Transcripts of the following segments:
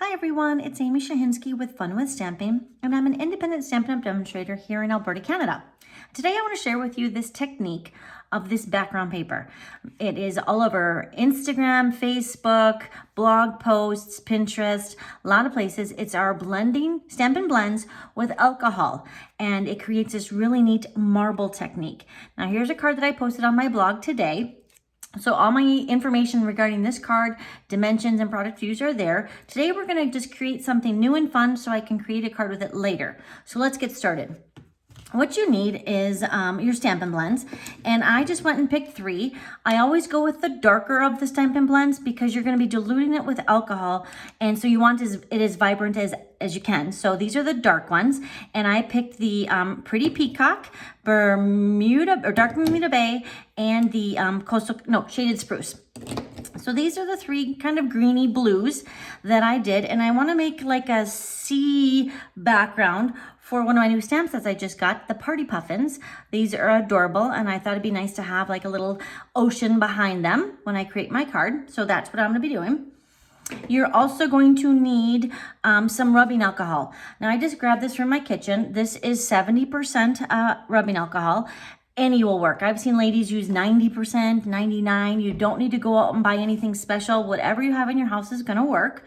Hi everyone, it's Amy Shahinsky with Fun with Stamping, and I'm an independent Stampin' Up! Demonstrator here in Alberta, Canada. Today I want to share with you this technique of this background paper. It is all over Instagram, Facebook, blog posts, Pinterest, a lot of places. It's our blending, Stampin' Blends with alcohol, and it creates this really neat marble technique. Now here's a card that I posted on my blog today. So all my information regarding this card, dimensions, and product views are there. Today we're going to just create something new and fun so I can create a card with it later. So let's get started. What you need is your Stampin' Blends, and I just went and picked 3. I always go with the darker of the Stampin' Blends because you're going to be diluting it with alcohol, and so you want it as vibrant as you can. So these are the dark ones, and I picked the Pretty Peacock, Bermuda or Dark Bermuda Bay, and the Shaded Spruce. So these are the 3 kind of greeny blues that I did, and I want to make like a sea background for one of my new stamp sets I just got, the Party Puffins. These are adorable, and I thought it'd be nice to have like a little ocean behind them when I create my card. So that's what I'm going to be doing. You're also going to need some rubbing alcohol. Now I just grabbed this from my kitchen. This is 70% rubbing alcohol. Any will work. I've seen ladies use 90%, 99%. You don't need to go out and buy anything special. Whatever you have in your house is going to work.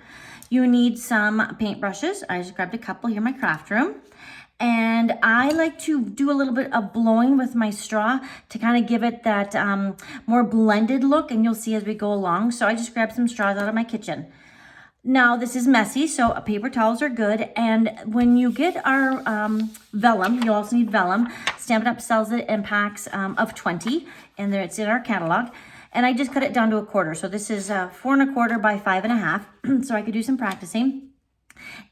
You need some paintbrushes. I just grabbed a couple here in my craft room. And I like to do a little bit of blowing with my straw to kind of give it that more blended look, and you'll see as we go along. So I just grabbed some straws out of my kitchen. Now this is messy, so paper towels are good. And when you get our vellum, you'll also need vellum. Stampin' Up! Sells it in packs of 20, and it's in our catalog. And I just cut it down to 1/4. So this is 4 1/4 by 5 1/2, so I could do some practicing.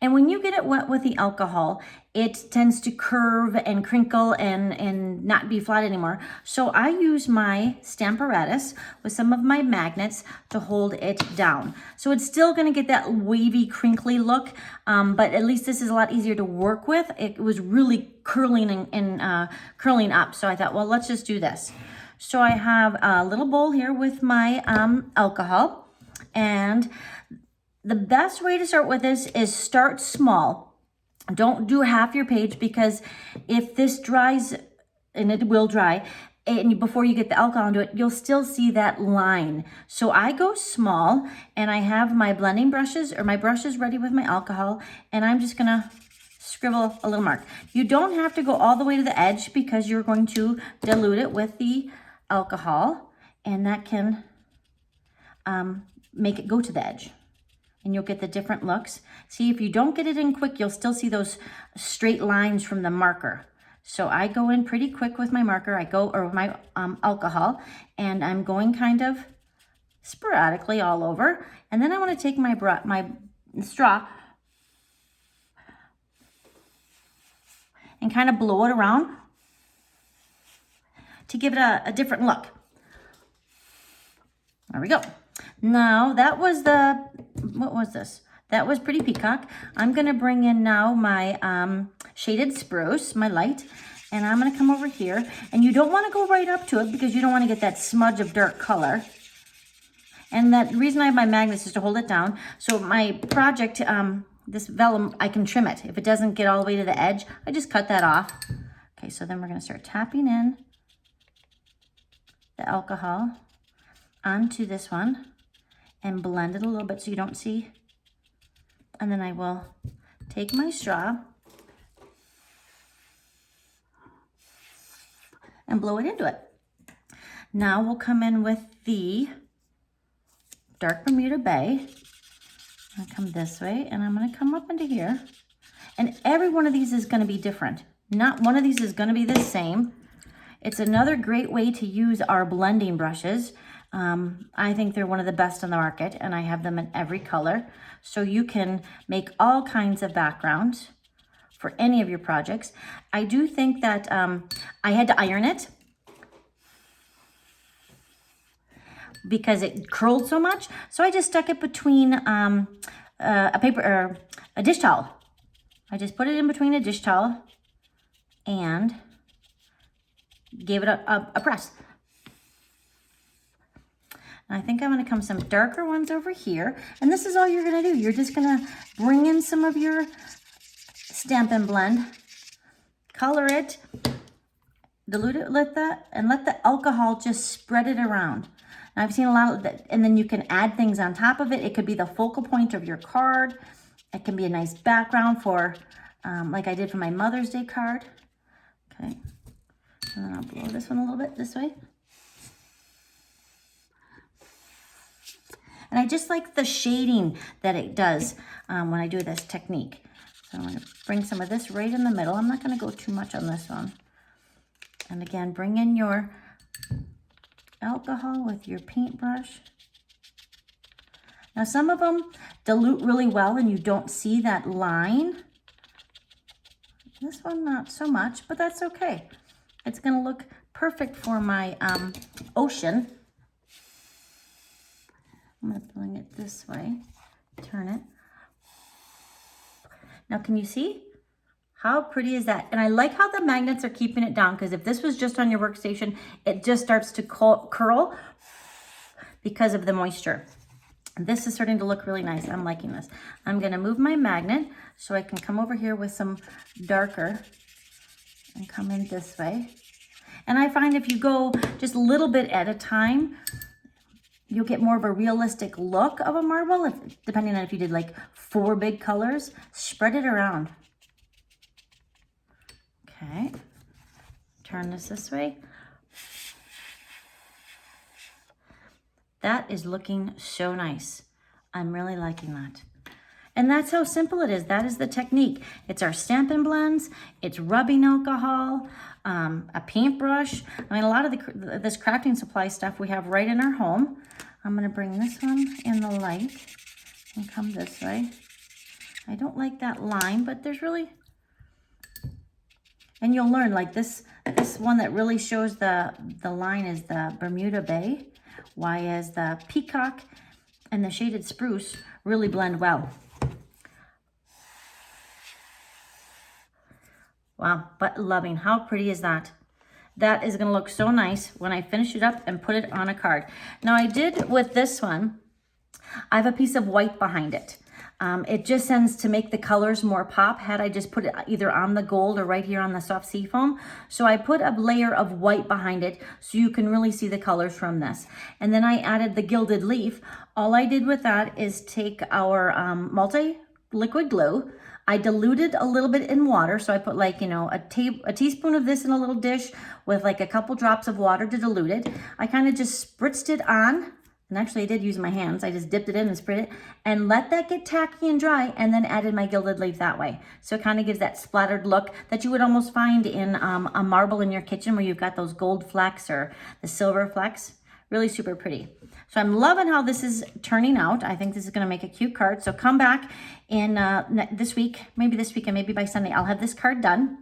And when you get it wet with the alcohol, it tends to curve and crinkle and not be flat anymore. So I use my Stamparatus with some of my magnets to hold it down. So it's still going to get that wavy, crinkly look, but at least this is a lot easier to work with. It was really curling and curling up. So I thought, well, let's just do this. So I have a little bowl here with my alcohol, and the best way to start with this is start small. Don't do half your page, because if this dries, and it will dry, and before you get the alcohol into it, you'll still see that line. So I go small, and I have my blending brushes or my brushes ready with my alcohol, and I'm just gonna scribble a little mark. You don't have to go all the way to the edge because you're going to dilute it with the alcohol, and that can make it go to the edge. And you'll get the different looks. See, if you don't get it in quick, you'll still see those straight lines from the marker. So I go in pretty quick with my marker. With my alcohol, and I'm going kind of sporadically all over. And then I want to take my straw and kind of blow it around to give it a different look. There we go. Now that was what was this? That was Pretty Peacock. I'm going to bring in now my Shaded Spruce, my light, and I'm going to come over here. And you don't want to go right up to it because you don't want to get that smudge of dark color. And that reason I have my magnets is to hold it down. So my project, this vellum, I can trim it. If it doesn't get all the way to the edge, I just cut that off. Okay, so then we're going to start tapping in the alcohol onto this one and blend it a little bit so you don't see. And then I will take my straw and blow it into it. Now we'll come in with the Dark Bermuda Bay. I'm gonna come this way, and I'm gonna come up into here. And every one of these is gonna be different. Not one of these is gonna be the same. It's another great way to use our blending brushes. I think they're one of the best on the market, and I have them in every color. So you can make all kinds of backgrounds for any of your projects. I do think that I had to iron it because it curled so much. So I just stuck it between a dish towel. I just put it in between a dish towel and gave it a press. And I think I'm gonna come some darker ones over here. And this is all you're gonna do. You're just gonna bring in some of your Stampin' Blend, color it, dilute it, let the alcohol just spread it around. And I've seen a lot of that, and then you can add things on top of it. It could be the focal point of your card. It can be a nice background for, like I did for my Mother's Day card. Okay, and then I'll blow this one a little bit this way. And I just like the shading that it does when I do this technique. So I'm going to bring some of this right in the middle. I'm not going to go too much on this one. And again, bring in your alcohol with your paintbrush. Now some of them dilute really well and you don't see that line. This one not so much, but that's okay. It's going to look perfect for my ocean. I'm going to bring it this way, turn it. Now can you see? How pretty is that? And I like how the magnets are keeping it down, because if this was just on your workstation, it just starts to curl because of the moisture. This is starting to look really nice. I'm liking this. I'm gonna move my magnet so I can come over here with some darker and come in this way. And I find if you go just a little bit at a time, you'll get more of a realistic look of a marble, depending on if you did like 4 big colors. Spread it around. Okay, turn this way. That is looking so nice. I'm really liking that. And that's how simple it is. That is the technique. It's our Stampin' Blends, it's rubbing alcohol, a paintbrush. I mean, a lot of this crafting supply stuff we have right in our home. I'm gonna bring this one in the light and come this way. I don't like that line, but there's really, and you'll learn, like this one that really shows the line is the Bermuda Bay, whereas the Peacock and the Shaded Spruce really blend well. Wow, but loving. How pretty is that? That is gonna look so nice when I finish it up and put it on a card. Now I did with this one, I have a piece of white behind it. It just tends to make the colors more pop had I just put it either on the gold or right here on the soft sea foam. So I put a layer of white behind it so you can really see the colors from this. And then I added the gilded leaf. All I did with that is take our multi-liquid glue. I diluted a little bit in water. So I put like, you know, a teaspoon of this in a little dish with like a couple drops of water to dilute it. I kind of just spritzed it on. And actually I did use my hands. I just dipped it in and sprayed it and let that get tacky and dry, and then added my gilded leaf that way. So it kind of gives that splattered look that you would almost find in a marble in your kitchen where you've got those gold flecks or the silver flecks. Really super pretty. So I'm loving how this is turning out. I think this is going to make a cute card. So come back in this week, maybe this week, and maybe by Sunday, I'll have this card done.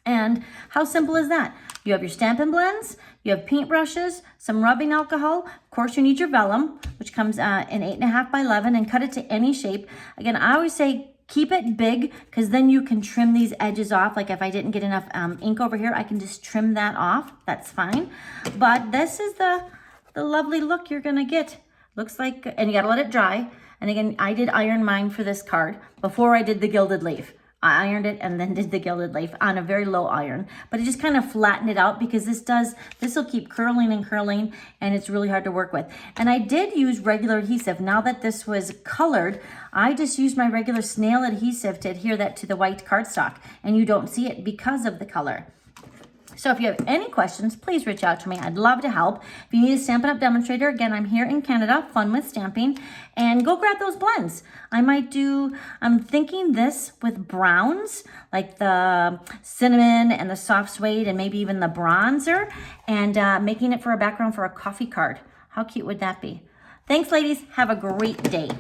And how simple is that? You have your Stampin' Blends, you have paintbrushes, some rubbing alcohol. Of course, you need your vellum, which comes in 8.5 by 11, and cut it to any shape. Again, I always say keep it big, because then you can trim these edges off. Like if I didn't get enough ink over here, I can just trim that off. That's fine. But this is the lovely look you're gonna get. Looks like, and you gotta let it dry. And again, I did iron mine for this card before I did the gilded leaf. I ironed it and then did the gilded leaf on a very low iron, but it just kind of flattened it out, because this will keep curling and curling, and it's really hard to work with. And I did use regular adhesive. Now that this was colored, I just used my regular snail adhesive to adhere that to the white cardstock, and you don't see it because of the color. So if you have any questions, please reach out to me. I'd love to help. If you need a Stampin' Up! Demonstrator, again, I'm here in Canada, Fun with Stamping, and go grab those blends. I'm thinking this with browns, like the cinnamon and the soft suede and maybe even the bronzer, and making it for a background for a coffee card. How cute would that be? Thanks, ladies. Have a great day.